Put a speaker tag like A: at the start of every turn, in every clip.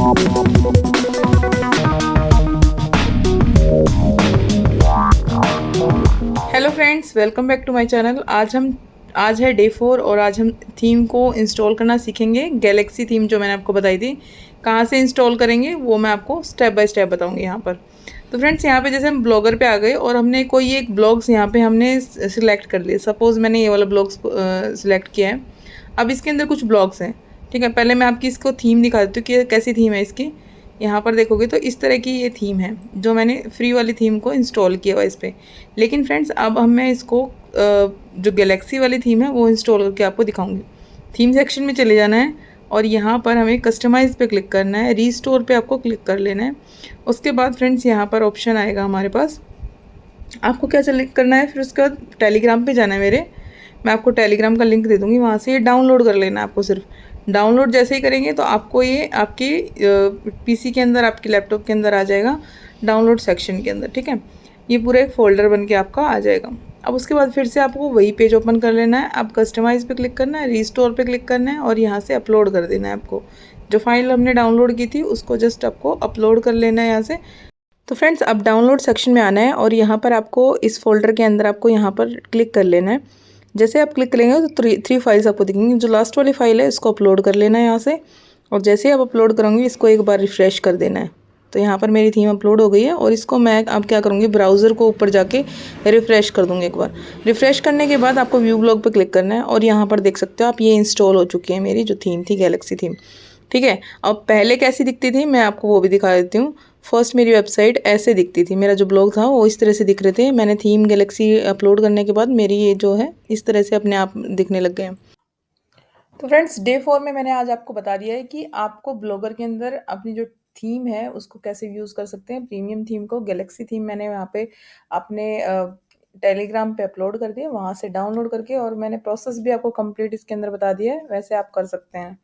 A: Hello friends, welcome back to my channel. आज है day 4 और आज हम थीम को इंस्टॉल करना सीखेंगे। गैलेक्सी थीम जो मैंने आपको बताई थी, कहाँ से इंस्टॉल करेंगे वो मैं आपको स्टेप बाय स्टेप बताऊंगी यहाँ पर। तो फ्रेंड्स, यहाँ पे जैसे हम ब्लॉगर पे आ गए और हमने कोई एक ब्लॉग्स यहाँ पे हमने सिलेक्ट कर लिए। सपोज़ मैंने ये वाला ब्लॉग्स सिलेक्ट किया है। अब इसके अंदर कुछ ब्लॉग्स हैं, ठीक है। पहले मैं आपकी इसको थीम दिखा देती हूँ कि कैसी थीम है इसकी। यहाँ पर देखोगे तो इस तरह की ये थीम है जो मैंने फ्री वाली थीम को इंस्टॉल किया हुआ इस पर। लेकिन फ्रेंड्स, अब मैं इसको जो गैलेक्सी वाली थीम है वो इंस्टॉल करके आपको दिखाऊंगी। थीम सेक्शन में चले जाना है और यहाँ पर हमें कस्टमाइज़ पे क्लिक करना है, रीस्टोर पे आपको क्लिक कर लेना है। उसके बाद फ्रेंड्स यहाँ पर ऑप्शन आएगा हमारे पास, आपको क्या करना है। फिर उसके बाद टेलीग्राम पे जाना है मेरे। मैं आपको टेलीग्राम का लिंक दे दूँगी, वहाँ से ये डाउनलोड कर लेना है आपको। सिर्फ डाउनलोड जैसे ही करेंगे तो आपको ये आपकी पीसी के अंदर, आपके लैपटॉप के अंदर आ जाएगा, डाउनलोड सेक्शन के अंदर, ठीक है। ये पूरा एक फ़ोल्डर बन के आपका आ जाएगा। अब उसके बाद फिर से आपको वही पेज ओपन कर लेना है। आप कस्टमाइज़ पे क्लिक करना है, रीस्टोर पे क्लिक करना है और यहाँ से अपलोड कर देना है आपको। जो फाइल हमने डाउनलोड की थी उसको जस्ट आपको अपलोड कर लेना है यहाँ से। तो फ्रेंड्स, अब डाउनलोड सेक्शन में आना है और यहाँ पर आपको इस फ़ोल्डर के अंदर आपको यहाँ पर क्लिक कर लेना है। जैसे आप क्लिक करेंगे तो थ्री फाइल्स आपको दिखेंगी। जो लास्ट वाली फ़ाइल है इसको अपलोड कर लेना है यहाँ से। और जैसे ही आप अपलोड करोगे इसको एक बार रिफ़्रेश कर देना है। तो यहाँ पर मेरी थीम अपलोड हो गई है और इसको मैं अब क्या करूँगी, ब्राउज़र को ऊपर जाके रिफ़्रेश कर दूँगी एक बार। रिफ़्रेश करने के बाद आपको व्यू ब्लॉग पे क्लिक करना है और यहाँ पर देख सकते हो आप, ये इंस्टॉल हो चुकी है मेरी जो थीम थी, गैलेक्सी थीम, ठीक है। अब पहले कैसी दिखती थी मैं आपको वो भी दिखा देती हूँ। फर्स्ट मेरी वेबसाइट ऐसे दिखती थी, मेरा जो ब्लॉग था वो इस तरह से दिख रहे थे। मैंने थीम गैलेक्सी अपलोड करने के बाद मेरी ये जो है इस तरह से अपने आप दिखने लग गए हैं। तो फ्रेंड्स, डे 4 में मैंने आज आपको बता दिया है कि आपको ब्लॉगर के अंदर अपनी जो थीम है उसको कैसे यूज़ कर सकते हैं। प्रीमियम थीम को, गैलेक्सी थीम मैंने यहाँ पे अपने टेलीग्राम पे अपलोड कर दिया, वहाँ से डाउनलोड करके, और मैंने प्रोसेस भी आपको कंप्लीट इसके अंदर बता दिया है, वैसे आप कर सकते हैं।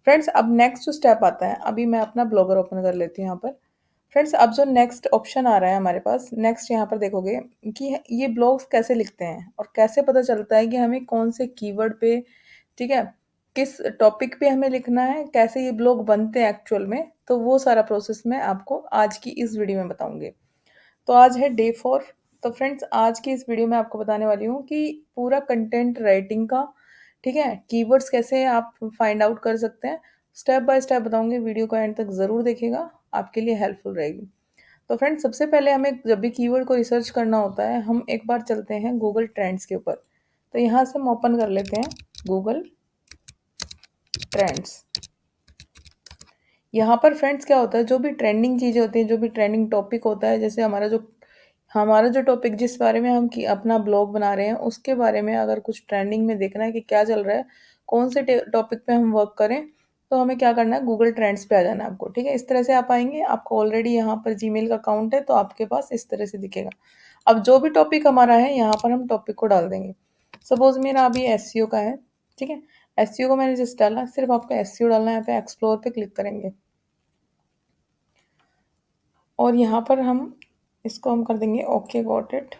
A: फ्रेंड्स, अब नेक्स्ट जो स्टेप आता है, अभी मैं अपना ब्लॉगर ओपन कर लेती हूँ यहाँ पर। फ्रेंड्स, अब जो नेक्स्ट ऑप्शन आ रहा है हमारे पास, नेक्स्ट यहाँ पर देखोगे कि ये ब्लॉग्स कैसे लिखते हैं और कैसे पता चलता है कि हमें कौन से कीवर्ड पे, ठीक है, किस टॉपिक पे हमें लिखना है, कैसे ये ब्लॉग बनते हैं एक्चुअल में। तो वो सारा प्रोसेस मैं आपको आज की इस वीडियो में बताऊंगी। तो आज है डे 4। तो फ्रेंड्स, आज की इस वीडियो में आपको बताने वाली हूँ कि पूरा कंटेंट राइटिंग का, ठीक है, कीवर्ड्स कैसे आप फाइंड आउट कर सकते हैं, स्टेप बाय स्टेप बताऊंगी। वीडियो को एंड तक ज़रूर देखिएगा, आपके लिए हेल्पफुल रहेगी। तो फ्रेंड्स, सबसे पहले हमें जब भी कीवर्ड को रिसर्च करना होता है, हम एक बार चलते हैं गूगल ट्रेंड्स के ऊपर। तो यहाँ से हम ओपन कर लेते हैं गूगल ट्रेंड्स। यहाँ पर फ्रेंड्स क्या होता है, जो भी ट्रेंडिंग चीज़ें होती हैं, जो भी ट्रेंडिंग टॉपिक होता है, जैसे हमारा जो टॉपिक जिस बारे में हम अपना ब्लॉग बना रहे हैं उसके बारे में अगर कुछ ट्रेंडिंग में देखना है कि क्या चल रहा है, कौन से टॉपिक पे हम वर्क करें, तो हमें क्या करना है, गूगल ट्रेंड्स पे आ जाना है आपको, ठीक है। इस तरह से आप आएंगे, आपको ऑलरेडी यहाँ पर जीमेल का अकाउंट है तो आपके पास इस तरह से दिखेगा। अब जो भी टॉपिक हमारा है यहाँ पर हम टॉपिक को डाल देंगे। सपोज मेरा अभी एसईओ का है, ठीक है। एसईओ को मैंने जस्ट डाला, सिर्फ आपको एसईओ डालना है। यहाँ पे एक्सप्लोर पे क्लिक करेंगे और यहाँ पर हम इसको हम कर देंगे ओके, गॉट इट।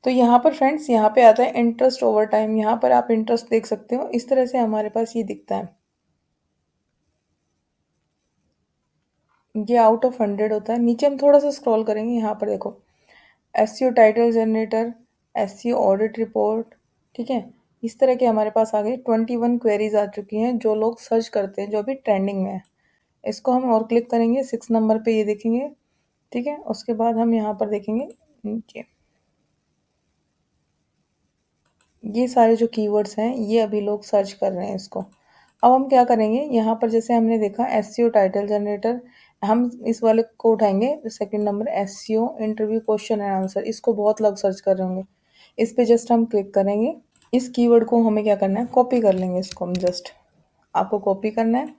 A: तो यहाँ पर फ्रेंड्स, यहाँ पे आता है इंटरेस्ट ओवर टाइम। यहाँ पर आप इंटरेस्ट देख सकते हो, इस तरह से हमारे पास ये दिखता है। ये आउट ऑफ 100 होता है। नीचे हम थोड़ा सा स्क्रॉल करेंगे, यहाँ पर देखो SEO title generator, SEO audit report, ठीक है। इस तरह के हमारे पास आ गए 21 क्वेरीज आ चुकी हैं जो लोग सर्च करते हैं, जो भी ट्रेंडिंग में है। इसको हम और क्लिक करेंगे, 6 नंबर पे ये देखेंगे, ठीक है। उसके बाद हम यहाँ पर देखेंगे नीचे, ये सारे जो कीवर्ड्स हैं ये अभी लोग सर्च कर रहे हैं इसको। अब हम क्या करेंगे, यहाँ पर जैसे हमने देखा एसईओ टाइटल जनरेटर, हम इस वाले को उठाएंगे, second number SEO interview question and answer. इसको बहुत लोग सर्च कर रहे होंगे, इस पे जस्ट हम क्लिक करेंगे। इस कीवर्ड को हमें क्या करना है, कॉपी कर लेंगे। इसको हम जस्ट, आपको कॉपी करना है।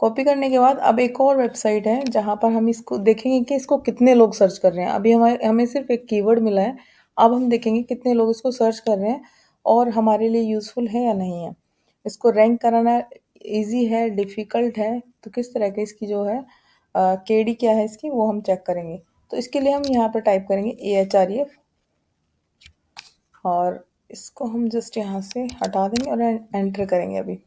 A: कॉपी करने के बाद अब एक और वेबसाइट है जहाँ पर हम इसको देखेंगे कि इसको कितने लोग सर्च कर रहे हैं। अभी हमें सिर्फ एक कीवर्ड मिला है, अब हम देखेंगे कितने लोग इसको सर्च कर रहे हैं और हमारे लिए यूज़फुल है या नहीं है। इसको रैंक कराना ईजी है, डिफ़िकल्ट है, तो किस तरह के इसकी जो है केडी क्या है इसकी, वो हम चेक करेंगे। तो इसके लिए हम यहाँ पर टाइप करेंगे AHREF और इसको हम जस्ट यहाँ से हटा देंगे और एंटर करेंगे अभी।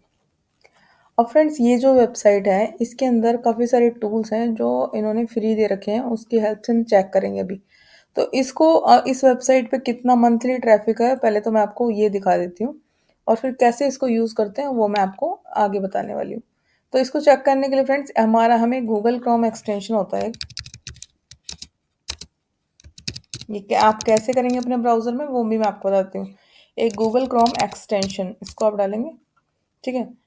A: अब फ्रेंड्स ये जो वेबसाइट है इसके अंदर काफ़ी सारे टूल्स हैं जो इन्होंने फ्री दे रखे हैं, उसकी हेल्प से हम चेक करेंगे अभी। तो इसको इस वेबसाइट पे कितना मंथली ट्रैफिक है पहले तो मैं आपको ये दिखा देती हूँ, और फिर कैसे इसको यूज़ करते हैं वो मैं आपको आगे बताने वाली हूँ। तो इसको चेक करने के लिए फ्रेंड्स हमें गूगल क्रोम एक्सटेंशन होता है, ये क्या आप कैसे करेंगे अपने ब्राउज़र में वो भी मैं आपको बताती हूँ। एक गूगल क्रोम एक्सटेंशन इसको आप डालेंगे, ठीक है?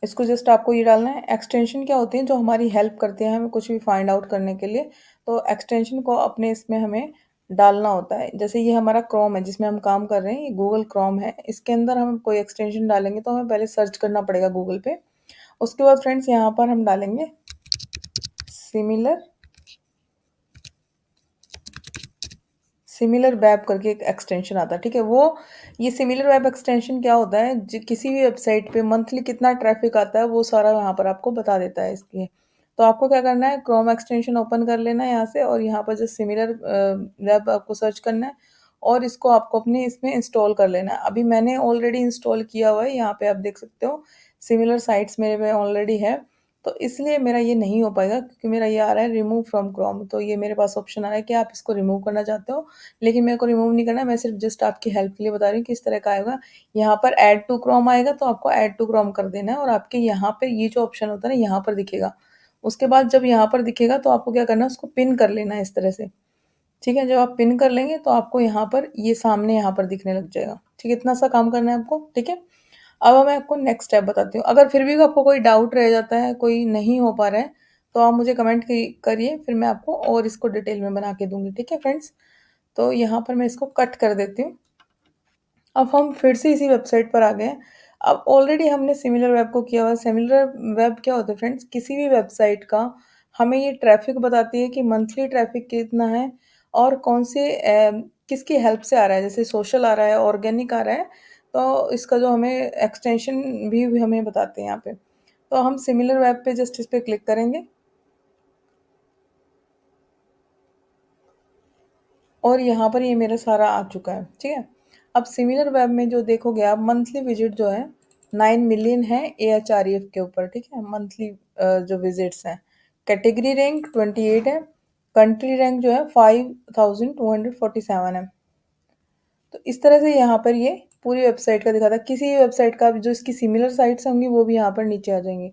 A: इसको जस्ट आपको ये डालना है। एक्सटेंशन क्या होती हैं जो हमारी हेल्प करती हैं हमें कुछ भी फाइंड आउट करने के लिए। तो एक्सटेंशन को अपने इसमें हमें डालना होता है। जैसे ये हमारा क्रोम है जिसमें हम काम कर रहे हैं, ये गूगल क्रोम है। इसके अंदर हम कोई एक्सटेंशन डालेंगे तो हमें पहले सर्च करना पड़ेगा गूगल पे। उसके बाद फ्रेंड्स यहाँ पर हम डालेंगे सिमिलर सिमिलर वेब करके एक एक्सटेंशन आता है, ठीक है? ये सिमिलर वेब एक्सटेंशन क्या होता है, किसी भी वेबसाइट पे मंथली कितना ट्रैफिक आता है वो सारा यहाँ पर आपको बता देता है इसलिए। तो आपको क्या करना है, क्रोम एक्सटेंशन ओपन कर लेना है यहाँ से, और यहाँ पर जो सिमिलर वेब आपको सर्च करना है और इसको आपको अपने इसमें इंस्टॉल कर लेना है। अभी मैंने ऑलरेडी इंस्टॉल किया हुआ है, यहाँ पे आप देख सकते हो सिमिलर साइट्स मेरे में ऑलरेडी है। तो इसलिए मेरा ये नहीं हो पाएगा क्योंकि मेरा ये आ रहा है रिमूव फ्रॉम क्रोम। तो ये मेरे पास ऑप्शन आ रहा है कि आप इसको रिमूव करना चाहते हो, लेकिन मेरे को रिमूव नहीं करना है, मैं सिर्फ जस्ट आपकी हेल्प के लिए बता रही हूँ किस तरह का आएगा। यहाँ पर ऐड टू क्रोम आएगा तो आपको ऐड टू क्रोम कर देना है, और आपके यहाँ पे ये जो ऑप्शन होता है ना यहाँ पर दिखेगा। उसके बाद जब यहाँ पर दिखेगा तो आपको क्या करना है, उसको पिन कर लेना है इस तरह से, ठीक है? जब आप पिन कर लेंगे तो आपको यहाँ पर ये सामने यहाँ पर दिखने लग जाएगा, ठीक है? इतना सा काम करना है आपको, ठीक है? अब मैं आपको नेक्स्ट स्टेप बताती हूँ। अगर फिर भी आपको कोई डाउट रह जाता है, कोई नहीं हो पा रहा है, तो आप मुझे कमेंट करिए, फिर मैं आपको और इसको डिटेल में बना के दूँगी, ठीक है फ्रेंड्स? तो यहाँ पर मैं इसको कट कर देती हूँ। अब हम फिर से इसी वेबसाइट पर आ गए हैं। अब ऑलरेडी हमने सिमिलर वेब को किया हुआ है। सिमिलर वेब क्या होता है फ्रेंड्स? किसी भी वेबसाइट का हमें ये ट्रैफ़िक बताती है कि मंथली ट्रैफ़िक कितना है और कौन से किसकी हेल्प से आ रहा है। जैसे सोशल आ रहा है, ऑर्गेनिक आ रहा है, तो इसका जो हमें एक्सटेंशन भी हमें बताते हैं यहाँ पे। तो हम सिमिलर वेब पे जस्ट इस पे क्लिक करेंगे और यहाँ पर ये मेरा सारा आ चुका है, ठीक है? अब सिमिलर वेब में जो देखोगे आप, मंथली विजिट जो है 9 मिलियन है AHREF के ऊपर, ठीक है? मंथली जो विजिट्स हैं। कैटेगरी रैंक 28 है, कंट्री रैंक जो है 5247 है। तो इस तरह से यहाँ पर ये पूरी वेबसाइट का दिखाता है। किसी भी वेबसाइट का जो इसकी सिमिलर साइट्स होंगी वो भी यहाँ पर नीचे आ जाएंगी।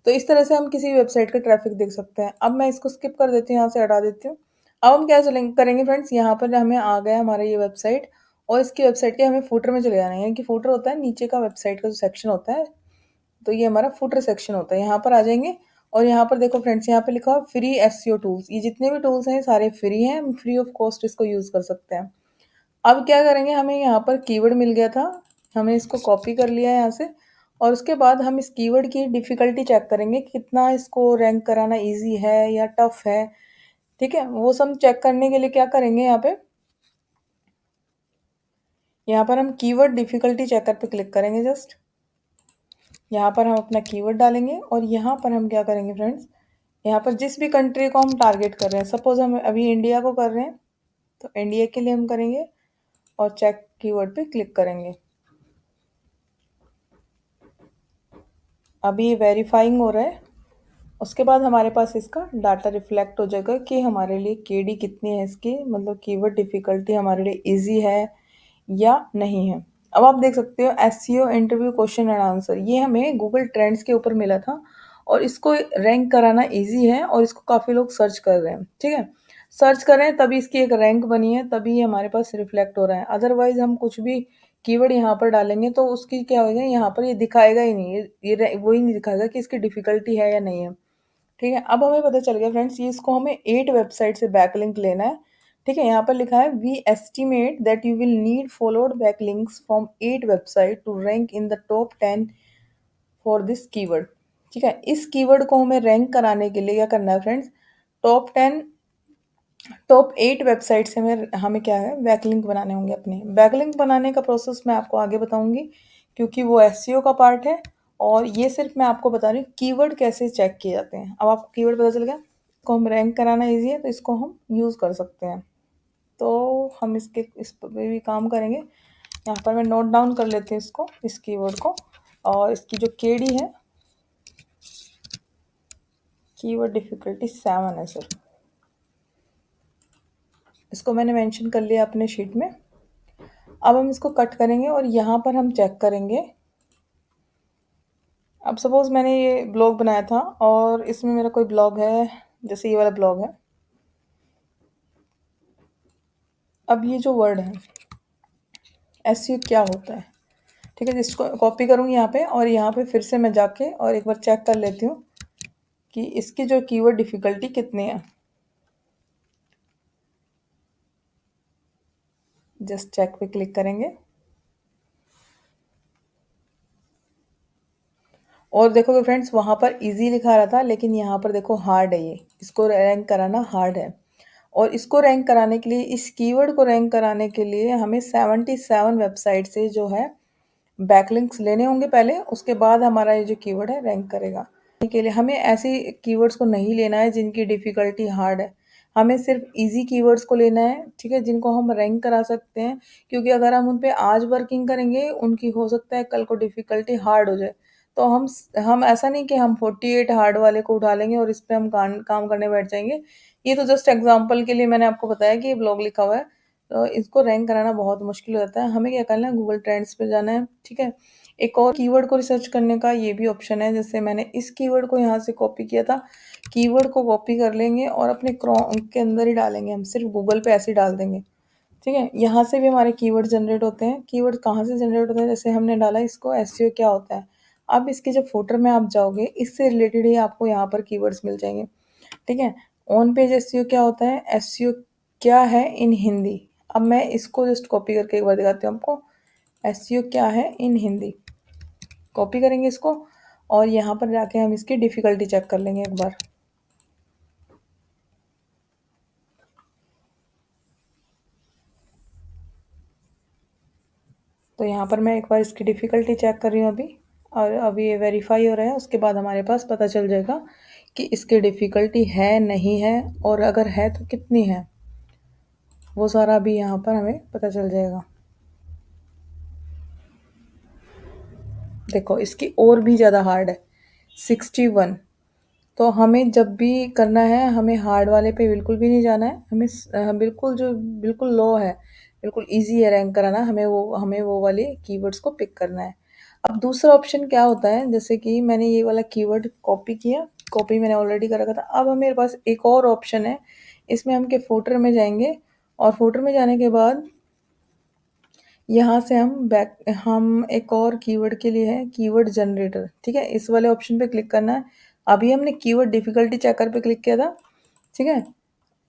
A: तो इस तरह से हम किसी भी वेबसाइट का ट्रैफिक देख सकते हैं। अब मैं इसको स्किप कर देती हूँ, यहाँ से हटा देती हूँ। अब हम क्या चलेंगे करेंगे फ्रेंड्स, यहाँ पर हमें आ गया हमारा ये वेबसाइट, और इसकी वेबसाइट के हमें फूटर में चले जाना है। यानी कि फूटर होता है नीचे का वेबसाइट का जो सेक्शन होता है, तो ये हमारा फुटर सेक्शन होता है। यहाँ पर आ जाएँगे और यहाँ पर देखो फ्रेंड्स, यहाँ पे लिखा हुआ फ्री एसईओ टूल्स। ये जितने भी टूल्स हैं सारे फ्री हैं, हम फ्री ऑफ कॉस्ट इसको यूज़ कर सकते हैं। अब क्या करेंगे, हमें यहाँ पर कीवर्ड मिल गया था, हमने इसको कॉपी कर लिया है यहाँ से, और उसके बाद हम इस कीवर्ड की डिफ़िकल्टी चेक करेंगे कि कितना इसको रैंक कराना ईज़ी है या टफ़ है, ठीक है? वो सब चेक करने के लिए क्या करेंगे, यहाँ पर हम कीवर्ड डिफ़िकल्टी चेकर पे क्लिक करेंगे जस्ट। यहाँ पर हम अपना कीवर्ड डालेंगे और यहाँ पर हम क्या करेंगे फ्रेंड्स, यहाँ पर जिस भी कंट्री को हम टारगेट कर रहे हैं, सपोज़ हम अभी इंडिया को कर रहे हैं, तो इंडिया के लिए हम करेंगे और चेक कीवर्ड पे क्लिक करेंगे। अभी ये वेरीफाइंग हो रहा है। उसके बाद हमारे पास इसका डाटा रिफ्लेक्ट हो जाएगा कि हमारे लिए केडी कितनी है इसकी, मतलब कीवर्ड डिफ़िकल्टी हमारे लिए ईज़ी है या नहीं है। अब आप देख सकते हो SEO interview question and answer, ये हमें गूगल ट्रेंड्स के ऊपर मिला था और इसको रैंक कराना ईज़ी है और इसको काफ़ी लोग सर्च कर रहे हैं, ठीक है? सर्च कर रहे हैं तभी इसकी एक रैंक बनी है, तभी ये हमारे पास रिफ्लेक्ट हो रहा है। अदरवाइज़ हम कुछ भी कीवर्ड यहाँ पर डालेंगे तो उसकी क्या होगा, यहाँ पर ये दिखाएगा ही नहीं, ये वही नहीं दिखाएगा कि इसकी डिफ़िकल्टी है या नहीं है। ठीक है? अब हमें पता चल गया फ्रेंड्स, ये इसको हमें 8 वेबसाइट से बैकलिंक लेना है। ठीक है? यहाँ पर लिखा है we estimate that you will need followed backlinks from 8 website to rank in the top 10 for this keyword. ठीक है? इस कीवर्ड को हमें रैंक कराने के लिए क्या करना है फ्रेंड्स, टॉप 10 टॉप 8 वेबसाइट से हमें हमें क्या है, बैकलिंक बनाने होंगे अपने। बैकलिंक बनाने का प्रोसेस मैं आपको आगे बताऊँगी क्योंकि वो एसईओ का पार्ट है, और ये सिर्फ़ मैं आपको बता रही हूँ कीवर्ड कैसे चेक किए जाते हैं। अब आपको कीवर्ड पता चल गया? को हम रैंक कराना ईज़ी है तो इसको हम यूज़ कर सकते हैं। तो हम इस पे भी काम करेंगे। यहाँ पर मैं नोट डाउन कर लेती हूँ इस कीवर्ड को, और इसकी जो केडी है कीवर्ड डिफ़िकल्टी 7 है सर। इसको मैंने मेंशन कर लिया अपने शीट में। अब हम इसको कट करेंगे और यहाँ पर हम चेक करेंगे। अब सपोज़ मैंने ये ब्लॉग बनाया था और इसमें मेरा कोई ब्लॉग है, जैसे ये वाला ब्लॉग है। अब ये जो वर्ड है एसईओ क्या होता है, ठीक है। इसको कॉपी करूँगी यहाँ पे और यहाँ पे फिर से मैं जाके और एक बार चेक कर लेती हूँ कि इसकी जो कीवर्ड डिफ़िकल्टी कितनी है। जस्ट चेक पे क्लिक करेंगे और देखोगे फ्रेंड्स वहाँ पर इजी लिखा रहा था, लेकिन यहाँ पर देखो हार्ड है। ये इसको रैंक कराना हार्ड है और इसको रैंक कराने के लिए, इस कीवर्ड को रैंक कराने के लिए हमें 77 वेबसाइट से जो है बैकलिंक्स लेने होंगे पहले, उसके बाद हमारा ये जो कीवर्ड है रैंक करेगा। के लिए हमें ऐसी कीवर्ड्स को नहीं लेना है जिनकी डिफ़िकल्टी हार्ड है। हमें सिर्फ इजी कीवर्ड्स को लेना है, ठीक है, जिनको हम रैंक करा सकते हैं। क्योंकि अगर हम उन पे आज वर्किंग करेंगे, उनकी हो सकता है कल को डिफ़िकल्टी हार्ड हो जाए। तो हम ऐसा नहीं कि हम 48 हार्ड वाले को उठा लेंगे और इस पे हम काम करने बैठ जाएँगे। ये तो जस्ट एग्ज़ाम्पल के लिए मैंने आपको बताया कि ये ब्लॉग लिखा हुआ है। तो इसको रैंक कराना बहुत मुश्किल हो जाता है। हमें क्या करना है, गूगल ट्रेंड्स पे जाना है, ठीक है। एक और कीवर्ड को रिसर्च करने का ये भी ऑप्शन है। जैसे मैंने इस कीवर्ड को यहाँ से कॉपी किया था, कीवर्ड को कॉपी कर लेंगे और अपने क्रोम के अंदर ही डालेंगे। हम सिर्फ गूगल पे ऐसे ही डाल देंगे, ठीक है। यहाँ से भी हमारे कीवर्ड जनरेट होते हैं। कीवर्ड कहाँ से जनरेट होते हैं, जैसे हमने डाला इसको एसईओ क्या होता है। अब इसके जब फुटर में आप जाओगे, इससे रिलेटेड ही आपको यहाँ पर कीवर्ड्स मिल जाएंगे, ठीक है। ऑन पेज एसईओ क्या होता है, एसईओ क्या है इन हिंदी। अब मैं इसको जस्ट कॉपी करके एक बार दिखाती हूँ आपको। एसईओ क्या है इन हिंदी, कॉपी करेंगे इसको और यहाँ पर जाके हम इसकी डिफ़िकल्टी चेक कर लेंगे एक बार। तो यहाँ पर मैं एक बार इसकी डिफ़िकल्टी चेक कर रही हूँ अभी, और अभी ये वेरीफाई हो रहा है। उसके बाद हमारे पास पता चल जाएगा कि इसकी डिफ़िकल्टी है नहीं है, और अगर है तो कितनी है, वो सारा अभी यहाँ पर हमें पता चल जाएगा। देखो इसकी और भी ज़्यादा हार्ड है, 61। तो हमें जब भी करना है, हमें हार्ड वाले पे बिल्कुल भी नहीं जाना है। हमें बिल्कुल जो बिल्कुल लो है, बिल्कुल ईज़ी है रैंक कराना, हमें वो वाले कीवर्ड्स को पिक करना है। अब दूसरा ऑप्शन क्या होता है, जैसे कि मैंने ये वाला कीवर्ड कॉपी किया, कॉपी मैंने ऑलरेडी कर रखा था। अब मेरे पास एक और ऑप्शन है, इसमें हम के फुटर में जाएंगे और फुटर में जाने के बाद यहाँ से हम एक और कीवर्ड के लिए है कीवर्ड जनरेटर, ठीक है। इस वाले ऑप्शन पे क्लिक करना है। अभी हमने कीवर्ड डिफ़िकल्टी चेकर पे क्लिक किया था, ठीक है।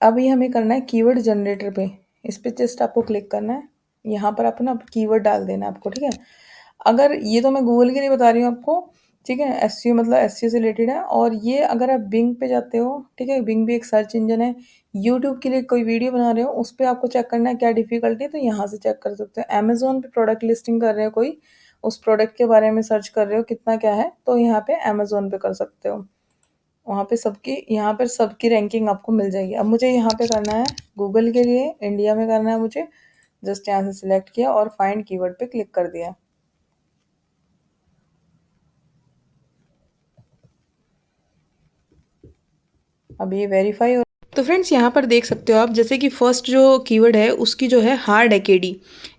A: अभी हमें करना है कीवर्ड जनरेटर पे, इस पे जस्ट आपको क्लिक करना है। यहाँ पर अपना कीवर्ड डाल देना है आपको, ठीक है। अगर ये तो मैं गूगल के लिए बता रही हूँ आपको, ठीक है। एसईओ मतलब एसईओ से रिलेटेड है। और ये अगर आप बिंग पे जाते हो, ठीक है, बिंग भी एक सर्च इंजन है। यूट्यूब के लिए कोई वीडियो बना रहे हो, उस पे आपको चेक करना है क्या डिफ़िकल्टी है, तो यहाँ से चेक कर सकते हो। अमेज़न पे प्रोडक्ट लिस्टिंग कर रहे हो कोई, उस प्रोडक्ट के बारे में सर्च कर रहे हो कितना क्या है, तो यहाँ पे अमेज़न पे कर सकते हो। वहाँ पे यहाँ पर सबकी रैंकिंग आपको मिल जाएगी। अब मुझे यहाँ पे करना है गूगल के लिए, इंडिया में करना है मुझे। जस्ट यहाँ से सिलेक्ट किया और फाइंड कीवर्ड पे क्लिक कर दिया। अब ये वेरीफाई हो। तो फ्रेंड्स यहाँ पर देख सकते हो आप, जैसे कि फर्स्ट जो कीवर्ड है उसकी जो है हार्ड है केडी,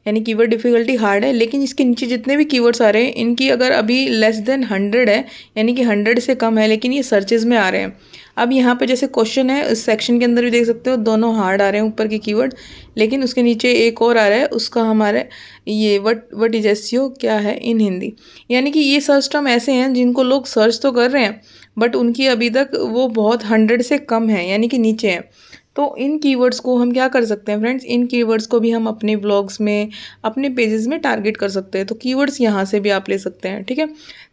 A: यानी कीवर्ड डिफ़िकल्टी हार्ड है। लेकिन इसके नीचे जितने भी कीवर्ड्स आ रहे हैं, इनकी अगर अभी लेस देन 100 है, यानी कि 100 से कम है, लेकिन ये सर्चेज में आ रहे हैं। अब यहाँ पे जैसे क्वेश्चन है, उस सेक्शन के अंदर भी देख सकते हो दोनों हार्ड आ रहे हैं ऊपर के कीवर्ड, लेकिन उसके नीचे एक और आ रहा है, उसका हमारे ये वट इज एसईओ क्या है इन हिंदी। यानी कि ये सर्च टर्म ऐसे हैं जिनको लोग सर्च तो कर रहे हैं, बट उनकी अभी तक वो बहुत 100 से कम है, यानी कि नीचे है। तो इन कीवर्ड्स को हम क्या कर सकते हैं फ्रेंड्स, इन कीवर्ड्स को भी हम अपने ब्लॉग्स में, अपने पेजेस में टारगेट कर सकते हैं। तो कीवर्ड्स यहाँ से भी आप ले सकते हैं, ठीक है।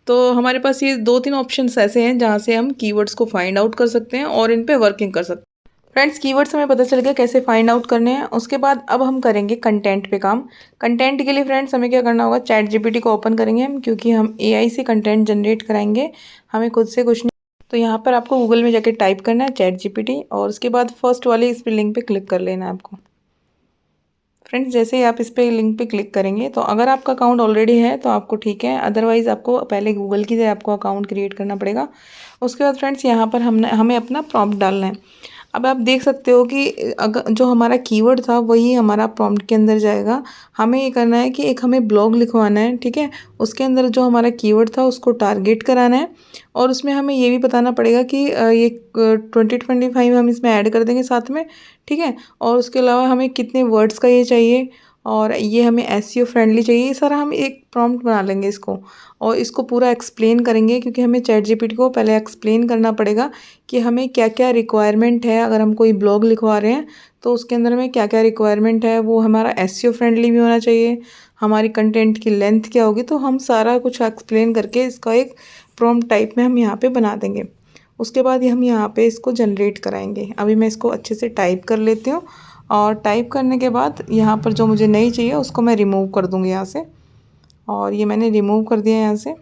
A: तो हमारे पास ये 2-3 ऑप्शंस ऐसे हैं जहाँ से हम कीवर्ड्स को फाइंड आउट कर सकते हैं और इन पे वर्किंग कर सकते हैं। फ्रेंड्स कीवर्ड्स हमें पता चल गया कैसे फाइंड आउट करने हैं। उसके बाद अब हम करेंगे कंटेंट पे काम। कंटेंट के लिए फ्रेंड्स हमें क्या करना होगा, चैट जीपीटी को ओपन करेंगे हम, क्योंकि हम एआई से कंटेंट जनरेट कराएंगे, हमें खुद से कुछ नहीं। तो यहाँ पर आपको गूगल में जाके टाइप करना है चैट जीपीटी, और उसके बाद फर्स्ट वाले इस लिंक पे क्लिक कर लेना है आपको। फ्रेंड्स जैसे ही आप इस पे लिंक पे क्लिक करेंगे तो अगर आपका अकाउंट ऑलरेडी है तो आपको ठीक है, अदरवाइज़ आपको पहले गूगल की तरह आपको अकाउंट क्रिएट करना पड़ेगा। उसके बाद फ्रेंड्स यहाँ पर हमें अपना प्रॉम्प्ट डालना है। अब आप देख सकते हो कि अगर जो हमारा कीवर्ड था वही हमारा प्रॉम्प्ट के अंदर जाएगा। हमें ये करना है कि एक हमें ब्लॉग लिखवाना है, ठीक है। उसके अंदर जो हमारा कीवर्ड था उसको टारगेट कराना है और उसमें हमें ये भी बताना पड़ेगा कि ये 2025 हम इसमें ऐड कर देंगे साथ में, ठीक है। और उसके अलावा हमें कितने वर्ड्स का ये चाहिए और ये हमें एसईओ फ्रेंडली चाहिए, ये सारा हम एक प्रॉम्प्ट बना लेंगे इसको और इसको पूरा एक्सप्लेन करेंगे, क्योंकि हमें चैट जीपीटी को पहले एक्सप्लेन करना पड़ेगा कि हमें क्या क्या रिक्वायरमेंट है। अगर हम कोई ब्लॉग लिखवा रहे हैं तो उसके अंदर में क्या क्या रिक्वायरमेंट है, वो हमारा एसईओ फ्रेंडली भी होना चाहिए, हमारी कंटेंट की लेंथ क्या होगी, तो हम सारा कुछ एक्सप्लेन करके इसका एक प्रॉम्प्ट टाइप में हम यहाँ पे बना देंगे। उसके बाद हम यहाँ पे इसको जनरेट कराएंगे। अभी मैं इसको अच्छे से टाइप कर लेती हूँ और टाइप करने के बाद यहाँ पर जो मुझे नहीं चाहिए उसको मैं रिमूव कर दूँगी यहाँ से, और ये मैंने रिमूव कर दिया यहाँ से।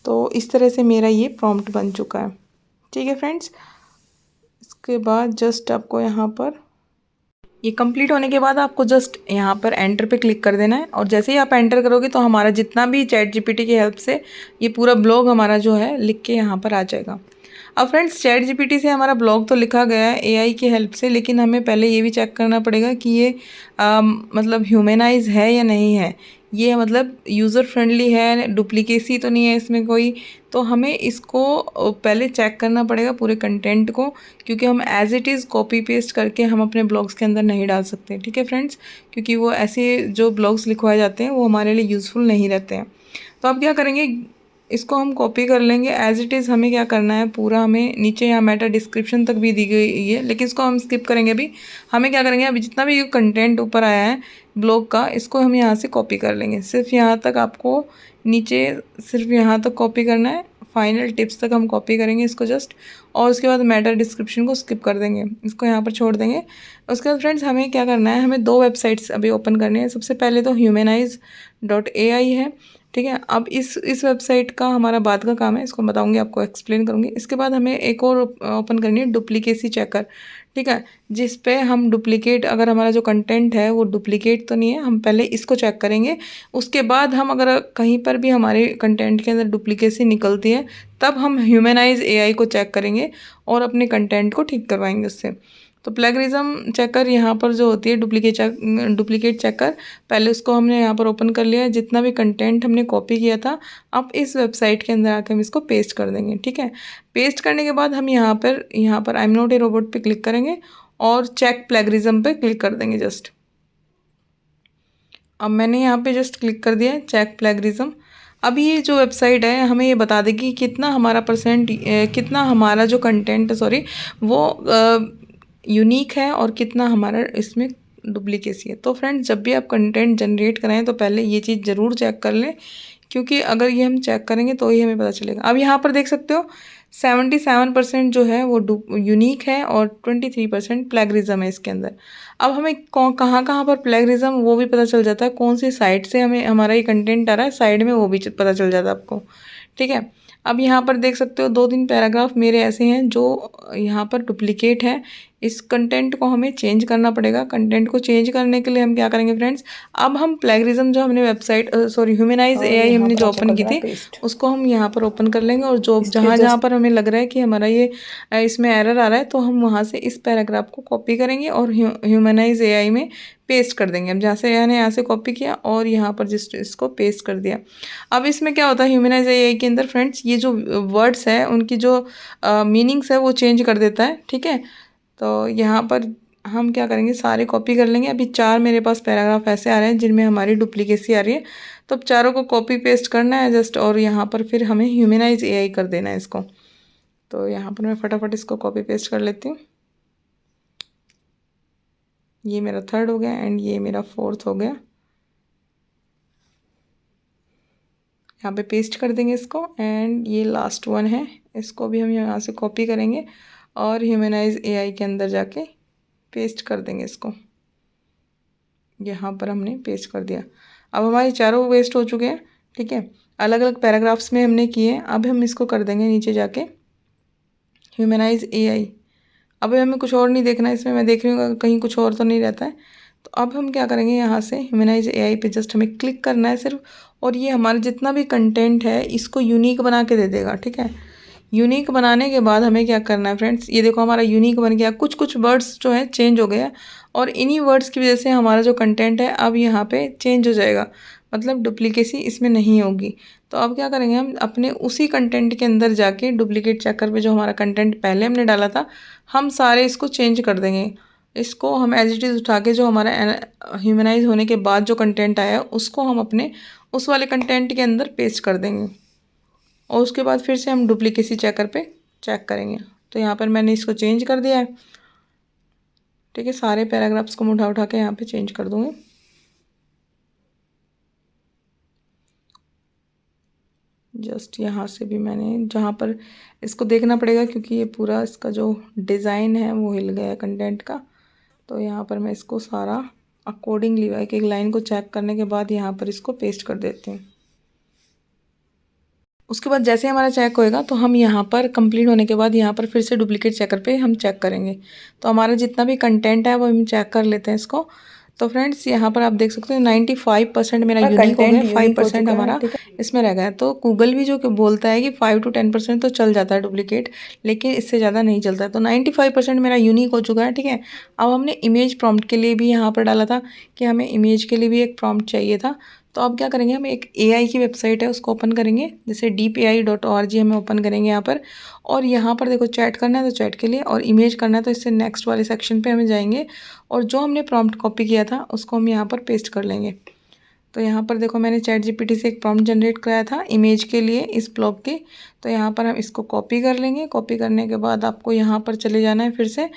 A: तो इस तरह से मेरा ये प्रॉम्प्ट बन चुका है, ठीक है फ्रेंड्स। इसके बाद जस्ट आपको यहाँ पर ये कंप्लीट होने के बाद आपको जस्ट यहाँ पर एंटर पे क्लिक कर देना है और जैसे ही आप एंटर करोगे तो हमारा जितना भी चैट जीपीटी की हेल्प से ये पूरा ब्लॉग हमारा जो है लिख के यहाँ पर आ जाएगा। अब फ्रेंड्स चैट जीपीटी से हमारा ब्लॉग तो लिखा गया है एआई की हेल्प से, लेकिन हमें पहले ये भी चेक करना पड़ेगा कि ये मतलब ह्यूमनाइज है या नहीं है, ये मतलब यूज़र फ्रेंडली है, डुप्लीकेसी तो नहीं है इसमें कोई। तो हमें इसको पहले चेक करना पड़ेगा पूरे कंटेंट को, क्योंकि हम as it is copy paste करके हम अपने ब्लॉग्स के अंदर नहीं डाल सकते, ठीक है फ्रेंड्स, क्योंकि वो ऐसे जो ब्लॉग्स लिखवाए जाते हैं वो हमारे लिए यूज़फुल नहीं रहते हैं। तो आप क्या करेंगे, इसको हम कॉपी कर लेंगे एज़ इट इज़। हमें क्या करना है, पूरा हमें नीचे यहाँ मेटा डिस्क्रिप्शन तक भी दी गई है, लेकिन इसको हम स्किप करेंगे। अभी हमें क्या करेंगे, अभी जितना भी कंटेंट ऊपर आया है ब्लॉग का, इसको हम यहाँ से कॉपी कर लेंगे। सिर्फ यहाँ तक आपको नीचे सिर्फ यहाँ तक कॉपी करना है, फाइनल टिप्स तक हम कॉपी करेंगे इसको जस्ट, और उसके बाद मेटा डिस्क्रिप्शन को स्किप कर देंगे, इसको यहाँ पर छोड़ देंगे। उसके बाद फ्रेंड्स हमें क्या करना है, हमें दो वेबसाइट्स अभी ओपन करनी है। सबसे पहले तो humanize.ai है, ठीक है। अब इस वेबसाइट का हमारा बाद का काम है, इसको बताऊंगी, आपको एक्सप्लेन करूंगी। इसके बाद हमें एक और ओपन करनी है, डुप्लीकेसी चेकर, ठीक है, जिस पे हम डुप्लीकेट, अगर हमारा जो कंटेंट है वो डुप्लीकेट तो नहीं है, हम पहले इसको चेक करेंगे। उसके बाद हम अगर कहीं पर भी हमारे कंटेंट के अंदर डुप्लीकेसी निकलती है तब हम ह्यूमनाइज एआई को चेक करेंगे और अपने कंटेंट को ठीक करवाएंगे उससे। तो प्लेगरिज्म चेकर यहाँ पर जो होती है, डुप्लीकेट चेकर, पहले उसको हमने यहाँ पर ओपन कर लिया है। जितना भी कंटेंट हमने कॉपी किया था अब इस वेबसाइट के अंदर आकर हम इसको पेस्ट कर देंगे, ठीक है। पेस्ट करने के बाद हम यहाँ पर I am not a robot पे क्लिक करेंगे और चेक प्लेगरिज्म पे क्लिक कर देंगे जस्ट। अब मैंने यहाँ पे जस्ट क्लिक कर दिया है चेक प्लेगरिज्म। अब ये जो वेबसाइट है हमें ये बता देगी कितना हमारा कितना हमारा जो कंटेंट है, सॉरी, वो यूनिक है और कितना हमारा इसमें डुप्लीकेसी है। तो फ्रेंड्स जब भी आप कंटेंट जनरेट कराएं तो पहले ये चीज़ ज़रूर चेक कर लें, क्योंकि अगर ये हम चेक करेंगे तो ही हमें पता चलेगा। अब यहाँ पर देख सकते हो 77% जो है वो यूनिक है और 23% प्लेगरिज्म है इसके अंदर। अब हमें कहाँ कहाँ पर प्लेगरिज्म वो भी पता चल जाता है, कौन सी साइट से हमें हमारा ये कंटेंट आ रहा है साइड में वो भी पता चल जाता है आपको, ठीक है। अब यहाँ पर देख सकते हो 2-3 पैराग्राफ मेरे ऐसे हैं जो यहाँ पर डुप्लीकेट है। इस कंटेंट को हमें चेंज करना पड़ेगा। कंटेंट को चेंज करने के लिए हम क्या करेंगे फ्रेंड्स, अब हम प्लेगरिज्म जो हमने वेबसाइट ह्यूमनाइज एआई हमने जो ओपन की थी उसको हम यहाँ पर ओपन कर लेंगे और जो जहाँ पर हमें लग रहा है कि हमारा ये इसमें एरर आ रहा है तो हम वहाँ से इस पैराग्राफ को कॉपी करेंगे और ह्यूमनाइज एआई में पेस्ट कर देंगे। अब जैसे मैंने यहाँ से कॉपी किया और यहाँ पर जिस इसको पेस्ट कर दिया। अब इसमें क्या होता है, ह्यूमनाइज एआई के अंदर फ्रेंड्स ये जो वर्ड्स है उनकी जो मीनिंग्स है वो चेंज कर देता है, ठीक है। तो यहाँ पर हम क्या करेंगे, सारे कॉपी कर लेंगे। अभी 4 मेरे पास पैराग्राफ ऐसे आ रहे हैं जिनमें हमारी डुप्लीकेसी आ रही है, तो अब चारों को कॉपी पेस्ट करना है जस्ट, और यहाँ पर फिर हमें ह्यूमनाइज एआई कर देना है इसको। तो यहाँ पर मैं फटाफट इसको कॉपी पेस्ट कर लेती हूँ। ये मेरा 3rd हो गया एंड ये मेरा 4th हो गया। यहाँ पे पेस्ट कर देंगे इसको एंड ये लास्ट वन है, इसको भी हम यहाँ से कॉपी करेंगे और ह्यूमनाइज एआई के अंदर जाके पेस्ट कर देंगे इसको। यहाँ पर हमने पेस्ट कर दिया। अब हमारे चारों वेस्ट हो चुके हैं, ठीक है, अलग अलग पैराग्राफ्स में हमने किए। अब हम इसको कर देंगे नीचे जाके ह्यूमनाइज एआई। अब हमें कुछ और नहीं देखना है इसमें, मैं देख रही हूँ कहीं कुछ और तो नहीं रहता है। तो अब हम क्या करेंगे, यहाँ से ह्यूमनाइज एआई पे जस्ट हमें क्लिक करना है सिर्फ, और ये हमारा जितना भी कंटेंट है इसको यूनिक बना के दे देगा। ठीक है, यूनिक बनाने के बाद हमें क्या करना है फ्रेंड्स, ये देखो हमारा यूनिक बन गया। कुछ कुछ वर्ड्स जो है चेंज हो गया, और इन्हीं वर्ड्स की वजह से हमारा जो कंटेंट है अब यहाँ पे चेंज हो जाएगा, मतलब डुप्लीकेसी इसमें नहीं होगी। तो अब क्या करेंगे, हम अपने उसी कंटेंट के अंदर जाके डुप्लीकेट चेकर पे जो हमारा कंटेंट पहले हमने डाला था, हम सारे इसको चेंज कर देंगे। इसको हम एज इट इज़ उठा के जो हमारा ह्यूमनाइज होने के बाद जो कंटेंट आया उसको हम अपने उस वाले कंटेंट के अंदर पेस्ट कर देंगे, और उसके बाद फिर से हम डुप्लीकेसी चेकर पे चेक करेंगे। तो यहाँ पर मैंने इसको चेंज कर दिया है। ठीक है, सारे पैराग्राफ्स को मैं उठा उठा के यहाँ पे चेंज कर दूँगी। जस्ट यहाँ से भी मैंने, जहाँ पर इसको देखना पड़ेगा क्योंकि ये पूरा इसका जो डिज़ाइन है वो हिल गया है कंटेंट का, तो यहाँ पर मैं इसको सारा अकॉर्डिंगली एक एक लाइन को चेक करने के बाद यहाँ पर इसको पेस्ट कर देती हूँ। उसके बाद जैसे हमारा चेक होएगा तो हम यहाँ पर कंप्लीट होने के बाद यहाँ पर फिर से डुप्लीकेट चेकर पे हम चेक करेंगे। तो हमारा जितना भी कंटेंट है वो हम चेक कर लेते हैं इसको। तो फ्रेंड्स यहाँ पर आप देख सकते हो 95% मेरा यूनिक हो गया, 5% हमारा इसमें रह गया है। तो गूगल भी जो कि बोलता है कि 5 to 10% तो चल जाता है डुप्लीकेट, लेकिन इससे ज़्यादा नहीं चलता है। तो 95% मेरा यूनिक हो चुका है। ठीक है, अब हमने इमेज प्रॉम्प्ट के लिए भी यहाँ पर डाला था कि हमें इमेज के लिए भी एक प्रॉम्प्ट चाहिए था। तो अब क्या करेंगे, हम एक एआई की वेबसाइट है उसको ओपन करेंगे, जैसे deepai.org हमें ओपन करेंगे यहाँ पर। और यहाँ पर देखो चैट करना है तो चैट के लिए, और इमेज करना है तो इससे नेक्स्ट वाले सेक्शन पे हमें जाएंगे, और जो हमने प्रॉम्प्ट कॉपी किया था उसको हम यहाँ पर पेस्ट कर लेंगे। तो यहाँ पर देखो मैंने ChatGPT से एक प्रॉम्प्ट जनरेट कराया था इमेज के लिए इस ब्लॉग की। तो यहाँ पर हम इसको कॉपी कर लेंगे। कॉपी करने के बाद आपको यहाँ पर चले जाना है फिर से,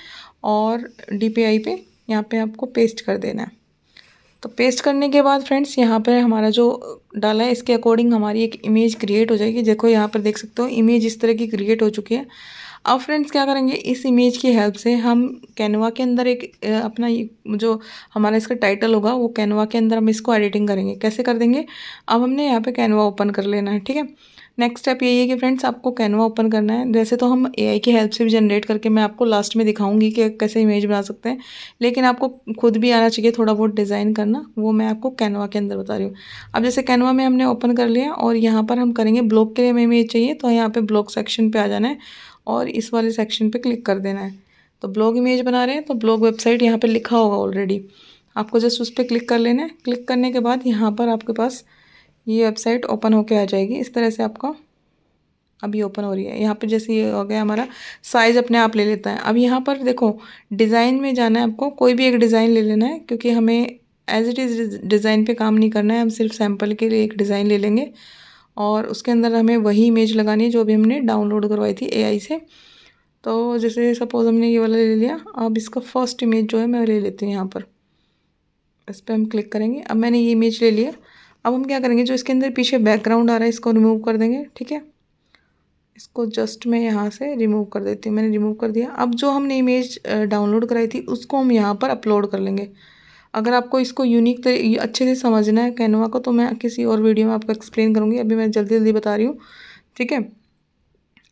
A: और DPI पे यहाँ पे आपको पेस्ट कर देना है। तो पेस्ट करने के बाद फ्रेंड्स यहाँ पर हमारा जो डाला है इसके अकॉर्डिंग हमारी एक इमेज क्रिएट हो जाएगी। देखो यहाँ पर देख सकते हो इमेज इस तरह की क्रिएट हो चुकी है। अब फ्रेंड्स क्या करेंगे, इस इमेज की हेल्प से हम कैनवा के अंदर एक अपना जो हमारा इसका टाइटल होगा वो कैनवा के अंदर हम इसको एडिटिंग करेंगे। कैसे कर देंगे, अब हमने यहाँ पे कैनवा ओपन कर लेना है। ठीक है, नेक्स्ट स्टेप यही है कि फ्रेंड्स आपको कैनवा ओपन करना है। वैसे तो हम एआई की हेल्प से भी जनरेट करके मैं आपको लास्ट में दिखाऊंगी कि कैसे इमेज बना सकते हैं, लेकिन आपको खुद भी आना चाहिए थोड़ा बहुत डिज़ाइन करना, वो मैं आपको कैनवा के अंदर बता रही हूँ। अब जैसे कैनवा में हमने ओपन कर लिया, और यहाँ पर हम करेंगे ब्लॉग के लिए हमें इमेज चाहिए, तो यहाँ पर ब्लॉग सेक्शन पर आ जाना है और इस वाले सेक्शन पर क्लिक कर देना है। तो ब्लॉग इमेज बना रहे हैं तो ब्लॉग वेबसाइट यहाँ पर लिखा होगा ऑलरेडी, आपको जस्ट उस पर क्लिक कर लेना है। क्लिक करने के बाद यहाँ पर आपके पास ये वेबसाइट ओपन होके आ जाएगी इस तरह से। आपका अभी ओपन हो रही है, यहाँ पे जैसे ये हो गया हमारा साइज़ अपने आप ले लेता है। अब यहाँ पर देखो डिज़ाइन में जाना है, आपको कोई भी एक डिज़ाइन ले लेना है, क्योंकि हमें एज इट इज़ डिज़ाइन पे काम नहीं करना है, हम सिर्फ सैम्पल के लिए एक डिज़ाइन ले लेंगे, और उसके अंदर हमें वही इमेज लगानी है जो भी हमने डाउनलोड करवाई थी एआई से। तो जैसे सपोज़ हमने ये वाला ले लिया, अब इसका फर्स्ट इमेज जो है मैं ले लेती हूँ यहाँ पर, इस पर हम क्लिक करेंगे। अब मैंने ये इमेज ले लिया। अब हम क्या करेंगे, जो इसके अंदर पीछे बैकग्राउंड आ रहा है इसको रिमूव कर देंगे। ठीक है, इसको जस्ट मैं यहाँ से रिमूव कर देती हूँ। मैंने रिमूव कर दिया। अब जो हमने इमेज डाउनलोड कराई थी उसको हम यहाँ पर अपलोड कर लेंगे। अगर आपको इसको यूनिक अच्छे से समझना है कैनवा को, तो मैं किसी और वीडियो में आपको एक्सप्लेन करूँगी, अभी मैं जल्दी जल्दी बता रही हूँ। ठीक है,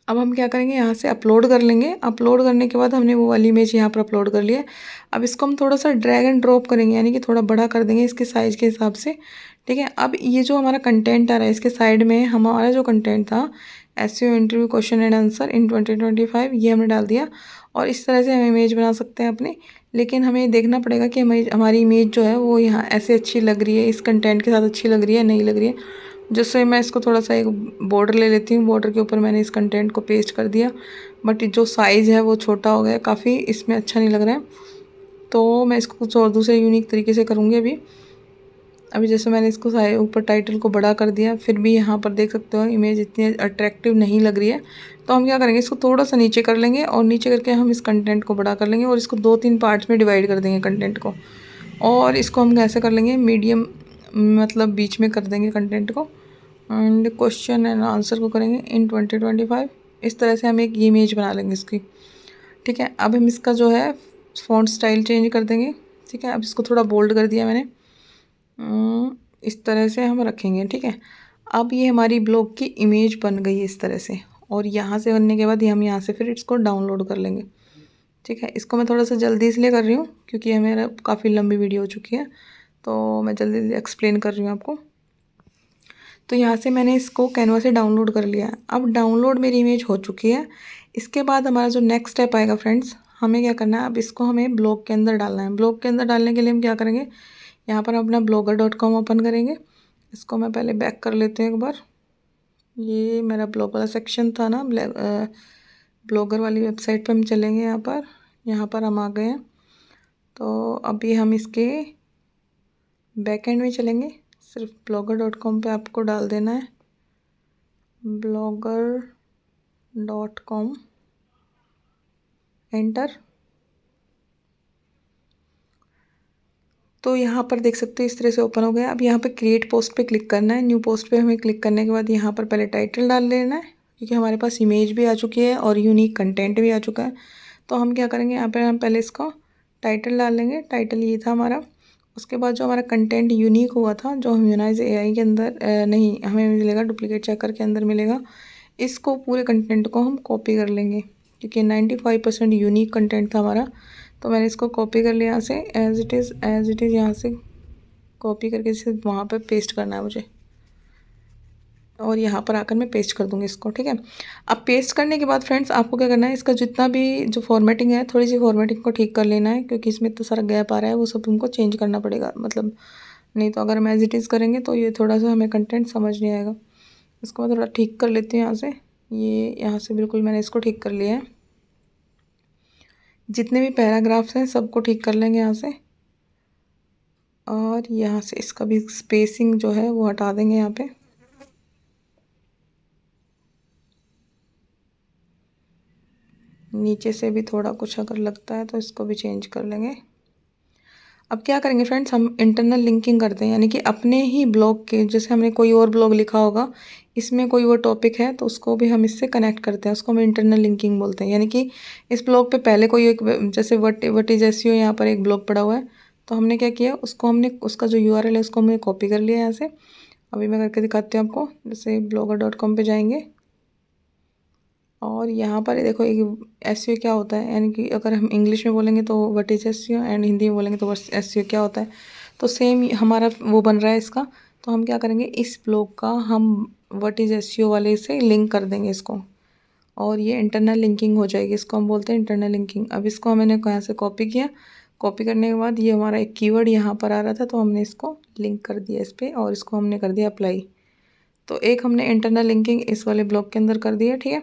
A: अब हम क्या करेंगे, यहाँ से अपलोड कर लेंगे। अपलोड करने के बाद हमने वो वाली इमेज यहाँ पर अपलोड कर लिया है। अब इसको हम थोड़ा सा ड्रैग एंड ड्रॉप करेंगे, यानी कि थोड़ा बड़ा कर देंगे इसके साइज़ के हिसाब से। ठीक है, अब ये जो हमारा कंटेंट आ रहा है इसके साइड में हमारा जो कंटेंट था SEO interview question and answer in 2025, ये हमने डाल दिया। और इस तरह से हम इमेज बना सकते हैं अपनी, लेकिन हमें देखना पड़ेगा कि हमारी इमेज जो है वो यहाँ ऐसे अच्छी लग रही है, इस कंटेंट के साथ अच्छी लग रही है नहीं लग रही है। जैसे मैं इसको थोड़ा सा एक बॉर्डर ले लेती हूँ, बॉर्डर के ऊपर मैंने इस कंटेंट को पेस्ट कर दिया, बट जो साइज़ है वो छोटा हो गया काफ़ी, इसमें अच्छा नहीं लग रहा है। तो मैं इसको कुछ और दूसरे यूनिक तरीके से करूँगी। अभी जैसे मैंने इसको ऊपर टाइटल को बड़ा कर दिया, फिर भी यहाँ पर देख सकते हो इमेज इतनी अट्रैक्टिव नहीं लग रही है। तो हम क्या करेंगे, इसको थोड़ा सा नीचे कर लेंगे, और नीचे करके हम इस कंटेंट को बड़ा कर लेंगे, और इसको 2-3 पार्ट्स में डिवाइड कर देंगे कंटेंट को। और इसको हम कैसे कर लेंगे, मीडियम मतलब बीच में कर देंगे कंटेंट को, एंड क्वेश्चन एंड आंसर को करेंगे इन 2025। इस तरह से हम एक इमेज बना लेंगे इसकी। ठीक है, अब हम इसका जो है फ़ॉन्ट स्टाइल चेंज कर देंगे। ठीक है, अब इसको थोड़ा बोल्ड कर दिया मैंने, इस तरह से हम रखेंगे। ठीक है, अब ये हमारी ब्लॉग की इमेज बन गई है इस तरह से, और यहाँ से बनने के बाद हम यहाँ से फिर इसको डाउनलोड कर लेंगे। ठीक है। इसको मैं थोड़ा सा जल्दी इसलिए कर रही हूँ क्योंकि ये मेरा काफ़ी लंबी वीडियो हो चुकी है, तो मैं जल्दी जल्दी एक्सप्लेन कर रही हूँ आपको। तो यहाँ से मैंने इसको कैनवा से डाउनलोड कर लिया है। अब डाउनलोड मेरी इमेज हो चुकी है। इसके बाद हमारा जो नेक्स्ट स्टेप आएगा फ्रेंड्स, हमें क्या करना है, अब इसको हमें ब्लॉग के अंदर डालना है। ब्लॉग के अंदर डालने के लिए हम क्या करेंगे, यहाँ पर अपना blogger.com ओपन करेंगे। इसको मैं पहले बैक कर लेती हूँ एक बार। ये मेरा ब्लॉग वाला सेक्शन था ना, ब्लॉगर वाली वेबसाइट पे हम चलेंगे। यहाँ पर हम आ गए हैं। तो अभी हम इसके बैक एंड में चलेंगे। सिर्फ blogger.com पे आपको डाल देना है blogger.com, एंटर। तो यहाँ पर देख सकते हो इस तरह से ओपन हो गया। अब यहाँ पे क्रिएट पोस्ट पे क्लिक करना है। न्यू पोस्ट पे हमें क्लिक करने के बाद यहाँ पर पहले टाइटल डाल लेना है, क्योंकि हमारे पास इमेज भी आ चुकी है और यूनिक कंटेंट भी आ चुका है। तो हम क्या करेंगे, यहाँ पर हम पहले इसका टाइटल डाल लेंगे। टाइटल ये था हमारा। उसके बाद जो हमारा कंटेंट यूनिक हुआ था, जो ह्यूमनाइज एआई के अंदर नहीं हमें मिलेगा, डुप्लीकेट चेकर के अंदर मिलेगा, इसको पूरे कंटेंट को हम कॉपी कर लेंगे, क्योंकि 95% यूनिक कंटेंट था हमारा। तो मैंने इसको कॉपी कर लिया यहाँ से, एज़ इट इज़ यहाँ से कॉपी करके इसे वहाँ पे पेस्ट करना है मुझे, और यहाँ पर आकर मैं पेस्ट कर दूँगी इसको। ठीक है। अब पेस्ट करने के बाद फ्रेंड्स आपको क्या करना है, इसका जितना भी जो फॉर्मेटिंग है, थोड़ी सी फॉर्मेटिंग को ठीक कर लेना है, क्योंकि इसमें इतना सारा गैप आ रहा है, वो सब तुमको चेंज करना पड़ेगा। मतलब नहीं तो अगर हम एज़ इट इज़ करेंगे तो ये थोड़ा सा हमें कंटेंट समझ नहीं आएगा। इसको मैं थोड़ा ठीक कर लेती हूँ यहाँ से। ये यहाँ से बिल्कुल मैंने इसको ठीक कर लिया है। जितने भी पैराग्राफ्स हैं सबको ठीक कर लेंगे यहाँ से, और यहाँ से इसका भी स्पेसिंग जो है वो हटा देंगे। यहाँ पे नीचे से भी थोड़ा कुछ अगर लगता है तो इसको भी चेंज कर लेंगे। अब क्या करेंगे फ्रेंड्स, हम इंटरनल लिंकिंग करते हैं, यानी कि अपने ही ब्लॉग के, जैसे हमने कोई और ब्लॉग लिखा होगा, इसमें कोई वो टॉपिक है तो उसको भी हम इससे कनेक्ट करते हैं। उसको हम इंटरनल लिंकिंग बोलते हैं। यानी कि इस ब्लॉग पे पहले कोई एक, जैसे वट इज एसईओ, यहाँ पर एक ब्लॉग पड़ा हुआ है, तो हमने क्या किया, उसको हमने उसका जो यूआरएल है उसको हमने कॉपी कर लिया यहाँ से। अभी मैं करके दिखाती हूँ आपको। जैसे blogger.com पे जाएंगे, और यहाँ पर देखो एक एसईओ क्या होता है, यानी कि अगर हम इंग्लिश में बोलेंगे तो what is SEO, and Hindi में बोलेंगे तो एसईओ क्या होता है। तो सेम हमारा वो बन रहा है इसका। तो हम क्या करेंगे, इस ब्लॉग का हम व्हाट इज एसईओ वाले से लिंक कर देंगे इसको, और ये इंटरनल लिंकिंग हो जाएगी। इसको हम बोलते हैं इंटरनल लिंकिंग। अब इसको मैंने यहाँ से कॉपी किया। कॉपी करने के बाद ये हमारा एक कीवर्ड यहाँ पर आ रहा था, तो हमने इसको लिंक कर दिया इस पर, और इसको हमने कर दिया अप्लाई। तो एक हमने इंटरनल लिंकिंग इस वाले ब्लॉग के अंदर कर दिया। ठीक है,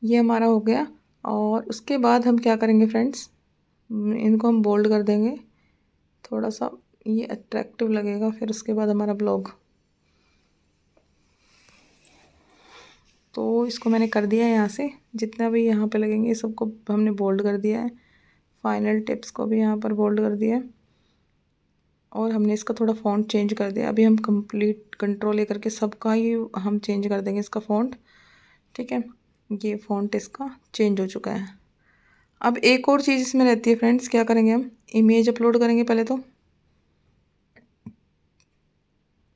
A: ये हमारा हो गया। और उसके बाद हम क्या करेंगे फ्रेंड्स, इनको हम बोल्ड कर देंगे थोड़ा सा, ये अट्रैक्टिव लगेगा। फिर उसके बाद हमारा ब्लॉग, तो इसको मैंने कर दिया है यहाँ से, जितना भी यहाँ पे लगेंगे सबको हमने बोल्ड कर दिया है। फाइनल टिप्स को भी यहाँ पर बोल्ड कर दिया है, और हमने इसका थोड़ा फ़ॉन्ट चेंज कर दिया। अभी हम कंप्लीट कंट्रोल ले करके सबका ही हम चेंज कर देंगे इसका फ़ॉन्ट। ठीक है, ये फ़ॉन्ट इसका चेंज हो चुका है। अब एक और चीज़ इसमें रहती है फ्रेंड्स, क्या करेंगे, हम इमेज अपलोड करेंगे पहले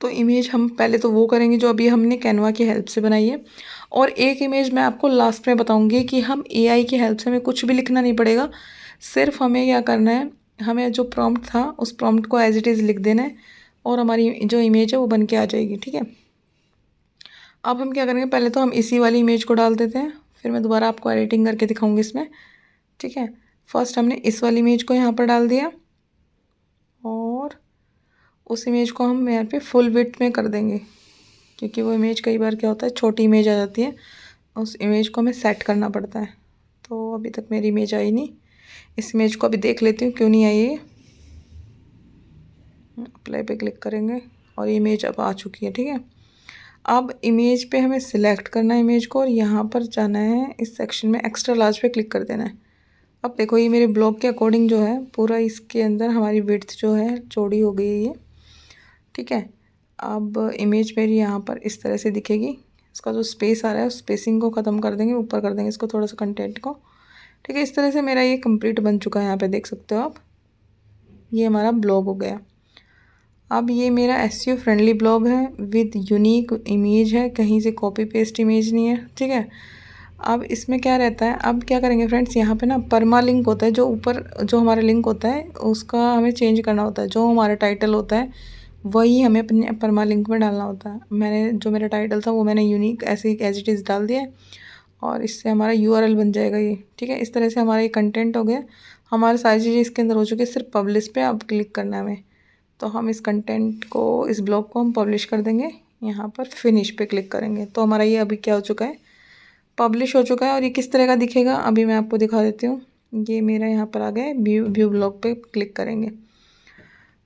A: तो इमेज हम पहले तो वो करेंगे जो अभी हमने कैनवा की हेल्प से बनाई है। और एक इमेज मैं आपको लास्ट में बताऊंगी कि हम एआई की हेल्प से हमें कुछ भी लिखना नहीं पड़ेगा। सिर्फ हमें क्या करना है, हमें जो प्रॉम्प्ट था उस प्रॉम्प्ट को एज इट इज़ लिख देना है, और हमारी जो इमेज है वो बन के आ जाएगी। ठीक है, अब हम क्या करेंगे, पहले तो हम इसी वाली इमेज को डाल देते हैं, फिर मैं दोबारा आपको एडिटिंग करके दिखाऊंगी इसमें। ठीक है, फर्स्ट हमने इस वाली इमेज को यहाँ पर डाल दिया, और उस इमेज को हम यहाँ पे फुल विड्थ में कर देंगे, क्योंकि वो इमेज कई बार क्या होता है छोटी इमेज आ जाती है, उस इमेज को हमें सेट करना पड़ता है। तो अभी तक मेरी इमेज आई नहीं, इस इमेज को अभी देख लेती हूँ क्यों नहीं आई है। अप्लाई पे क्लिक करेंगे और इमेज अब आ चुकी है। ठीक है, अब इमेज पे हमें सिलेक्ट करना है इमेज को, और यहाँ पर जाना है इस सेक्शन में एक्स्ट्रा लार्ज पे क्लिक कर देना है। अब देखो ये मेरे ब्लॉग के अकॉर्डिंग जो है पूरा इसके अंदर हमारी विड्थ जो है चौड़ी हो गई है ये। ठीक है, अब इमेज मेरी यहाँ पर इस तरह से दिखेगी। इसका जो स्पेस आ रहा है उस स्पेसिंग को ख़त्म कर देंगे, ऊपर कर देंगे इसको थोड़ा सा कंटेंट को। ठीक है, इस तरह से मेरा ये कंप्लीट बन चुका है। यहाँ पे देख सकते हो आप, ये हमारा ब्लॉग हो गया। अब ये मेरा एसईओ फ्रेंडली ब्लॉग है विद यूनिक इमेज है, कहीं से कॉपी पेस्ट इमेज नहीं है। ठीक है, अब इसमें क्या रहता है, अब क्या करेंगे फ्रेंड्स, यहाँ पे ना परमा लिंक होता है, जो ऊपर जो हमारा लिंक होता है उसका हमें चेंज करना होता है। जो हमारा टाइटल होता है वही हमें अपने परमा लिंक में डालना होता है। मैंने जो मेरा टाइटल था वो मैंने यूनिक ऐसे ही एज इट इज़ डाल दिया है और इससे हमारा यूआरएल बन जाएगा ये, ठीक है। इस तरह से हमारा ये कंटेंट हो गया, हमारी सारी चीज़ें इसके अंदर हो चुकी है। सिर्फ पब्लिश पे अब क्लिक करना है हमें। तो हम इस कंटेंट को, इस ब्लॉग को हम पब्लिश कर देंगे। यहाँ पर फिनिश पे क्लिक करेंगे तो हमारा ये अभी क्या हो चुका है, पब्लिश हो चुका है। और ये किस तरह का दिखेगा अभी मैं आपको दिखा देती हूँ। ये मेरा यहाँ पर आ गया है, व्यू ब्लॉग पे क्लिक करेंगे।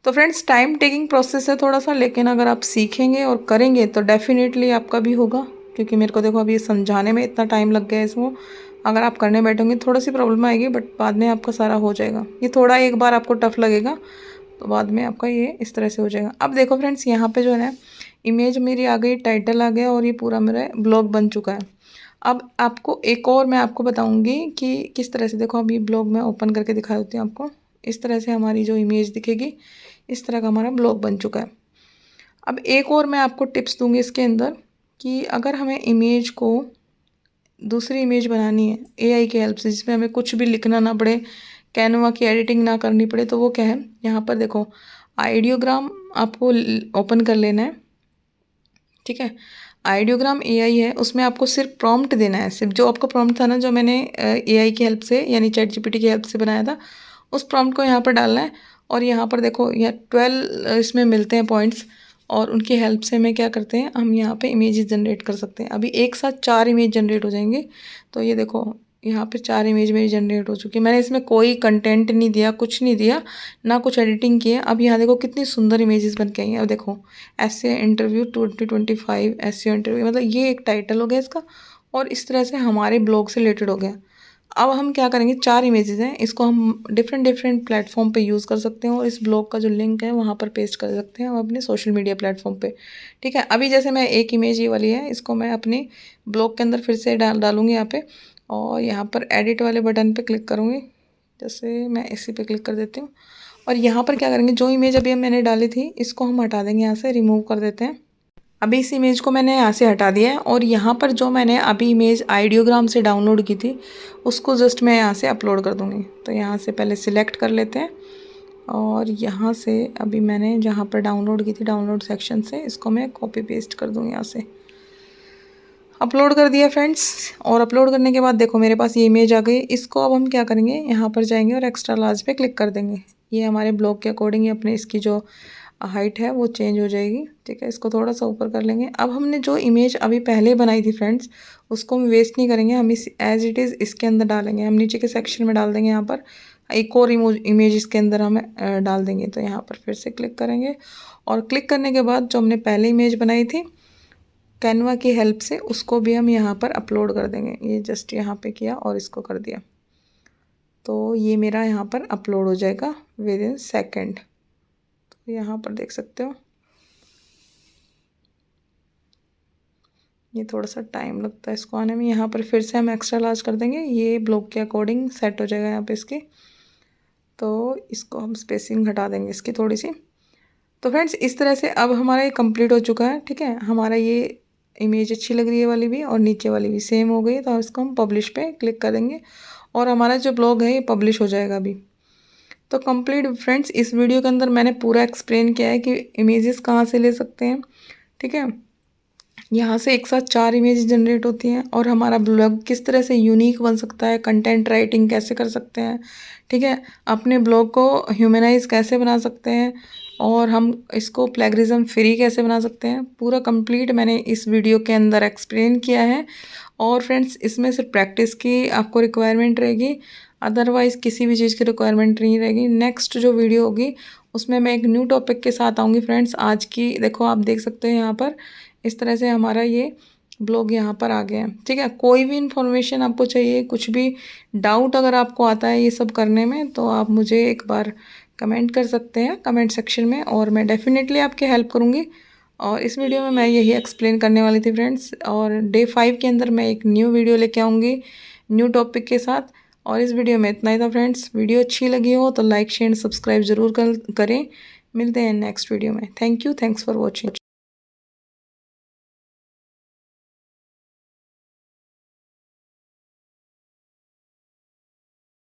A: तो फ्रेंड्स टाइम टेकिंग प्रोसेस है थोड़ा सा, लेकिन अगर आप सीखेंगे और करेंगे तो डेफिनेटली आपका भी होगा। क्योंकि मेरे को देखो अभी ये समझाने में इतना टाइम लग गया है इसको, अगर आप करने बैठोगे थोड़ा सी प्रॉब्लम आएगी, बट बाद में आपका सारा हो जाएगा। ये थोड़ा एक बार आपको टफ लगेगा तो बाद में आपका ये इस तरह से हो जाएगा। अब देखो फ्रेंड्स यहाँ पे जो है ना, इमेज मेरी आ गई, टाइटल आ गया और ये पूरा मेरा ब्लॉग बन चुका है। अब आपको एक और मैं आपको बताऊंगी कि किस तरह से, देखो अभी ब्लॉग मैं ओपन करके दिखा देती हूँ आपको। इस तरह से हमारी जो इमेज दिखेगी, इस तरह का हमारा ब्लॉग बन चुका है। अब एक और मैं आपको टिप्स दूंगी इसके अंदर कि अगर हमें इमेज को दूसरी इमेज बनानी है एआई की हेल्प से, जिसमें हमें कुछ भी लिखना ना पड़े, कैनवा की एडिटिंग ना करनी पड़े, तो वो क्या है, यहाँ पर देखो आइडियोग्राम आपको ओपन कर लेना है, ठीक है। आइडियोग्राम एआई है, उसमें आपको सिर्फ प्रॉम्प्ट देना है। सिर्फ जो आपका प्रॉम्प्ट था ना, जो मैंने एआई की हेल्प से यानी चैट जीपीटी की हेल्प से बनाया था, उस प्रॉम्प्ट को यहाँ पर डालना है। और यहाँ पर देखो यहाँ 12 इसमें मिलते हैं पॉइंट्स, और उनकी हेल्प से हमें क्या करते हैं, हम यहाँ पे इमेजेस जनरेट कर सकते हैं। अभी एक साथ 4 इमेज जनरेट हो जाएंगे। तो ये देखो यहाँ पे 4 इमेज मेरी जनरेट हो चुकी है। मैंने इसमें कोई कंटेंट नहीं दिया, कुछ नहीं दिया, ना कुछ एडिटिंग की है। अब यहाँ देखो कितनी सुंदर इमेजेस बन के आई हैं। अब देखो एसईओ इंटरव्यू 2025 एसईओ इंटरव्यू, मतलब ये एक टाइटल हो गया इसका, और इस तरह से हमारे ब्लॉग से रिलेटेड हो गया। अब हम क्या करेंगे, 4 इमेजेस हैं, इसको हम डिफरेंट डिफरेंट प्लेटफॉर्म पे यूज़ कर सकते हैं और इस ब्लॉग का जो लिंक है वहाँ पर पेस्ट कर सकते हैं हम अपने सोशल मीडिया प्लेटफॉर्म पे, ठीक है। अभी जैसे मैं एक इमेज ये वाली है, इसको मैं अपने ब्लॉग के अंदर फिर से डालूँगी यहाँ पे, और यहाँ पर एडिट वाले बटन पे क्लिक करूँगी। जैसे मैं इसी पे क्लिक कर देती हूँ और यहाँ पर क्या करेंगे, जो इमेज अभी मैंने डाली थी इसको हम हटा देंगे, यहाँ से रिमूव कर देते हैं। अभी इस इमेज को मैंने यहाँ से हटा दिया है और यहाँ पर जो मैंने अभी इमेज आइडियोग्राम से डाउनलोड की थी उसको जस्ट मैं यहाँ से अपलोड कर दूँगी। तो यहाँ से पहले सिलेक्ट कर लेते हैं और यहाँ से अभी मैंने जहाँ पर डाउनलोड की थी डाउनलोड सेक्शन से इसको मैं कॉपी पेस्ट कर दूँगी। यहाँ से अपलोड कर दिया फ्रेंड्स, और अपलोड करने के बाद देखो मेरे पास ये इमेज आ गई। इसको अब हम क्या करेंगे, यहाँ पर जाएंगे और एक्स्ट्रा लार्ज पे क्लिक कर देंगे। ये हमारे ब्लॉग के अकॉर्डिंग अपने इसकी जो हाइट है वो चेंज हो जाएगी, ठीक है। इसको थोड़ा सा ऊपर कर लेंगे। अब हमने जो इमेज अभी पहले बनाई थी फ्रेंड्स, उसको हम वेस्ट नहीं करेंगे, हम इस एज इट इज़ इसके अंदर डालेंगे। हम नीचे के सेक्शन में डाल देंगे, यहाँ पर एक और इमेज इसके अंदर हम डाल देंगे। तो यहाँ पर फिर से क्लिक करेंगे और क्लिक करने के बाद जो हमने पहले इमेज बनाई थी कैनवा की हेल्प से, उसको भी हम यहाँ पर अपलोड कर देंगे। ये जस्ट यहाँ पे किया और इसको कर दिया, तो ये मेरा यहाँ पर अपलोड हो जाएगा विद इन सेकेंड। तो यहाँ पर देख सकते हो ये थोड़ा सा टाइम लगता है इसको आने में। यहाँ पर फिर से हम एक्स्ट्रा लार्ज कर देंगे, ये ब्लॉग के अकॉर्डिंग सेट हो जाएगा यहाँ पे इसकी। तो इसको हम स्पेसिंग हटा देंगे इसकी थोड़ी सी। तो फ्रेंड्स इस तरह से अब हमारा ये कंप्लीट हो चुका है, ठीक है। हमारा ये इमेज अच्छी लग रही है वाली भी और नीचे वाली भी सेम हो गई। तो इसको हम पब्लिश पे क्लिक करेंगे और हमारा जो ब्लॉग है ये पब्लिश हो जाएगा अभी। तो कंप्लीट फ्रेंड्स इस वीडियो के अंदर मैंने पूरा एक्सप्लेन किया है कि इमेजेस कहाँ से ले सकते हैं, ठीक है। यहाँ से एक साथ 4 इमेज जनरेट होती हैं और हमारा ब्लॉग किस तरह से यूनिक बन सकता है, कंटेंट राइटिंग कैसे कर सकते हैं, ठीक है। अपने ब्लॉग को ह्यूमनाइज कैसे बना सकते हैं और हम इसको प्लेगरिज्म फ्री कैसे बना सकते हैं, पूरा कंप्लीट मैंने इस वीडियो के अंदर एक्सप्लेन किया है। और फ्रेंड्स इसमें सिर्फ प्रैक्टिस की आपको रिक्वायरमेंट रहेगी, अदरवाइज़ किसी भी चीज़ की रिक्वायरमेंट नहीं रहेगी। नेक्स्ट जो वीडियो होगी उसमें मैं एक न्यू टॉपिक के साथ आऊँगी फ्रेंड्स। आज की देखो आप देख सकते हैं यहाँ पर इस तरह से हमारा ये ब्लॉग यहाँ पर आ गया है, ठीक है। कोई भी इन्फॉर्मेशन आपको चाहिए, कुछ भी डाउट अगर आपको आता है ये सब करने में, तो आप मुझे एक बार कमेंट कर सकते हैं कमेंट सेक्शन में और मैं डेफिनेटली आपकी हेल्प करूँगी। और इस वीडियो में मैं यही एक्सप्लेन करने वाली थी फ्रेंड्स, और डे 5 के अंदर मैं एक न्यू वीडियो लेके आऊँगी न्यू टॉपिक के साथ। और इस वीडियो में इतना ही था फ्रेंड्स। वीडियो अच्छी लगी हो तो लाइक शेयर सब्सक्राइब ज़रूर करें। मिलते हैं नेक्स्ट वीडियो में। Thank you, thanks for watching.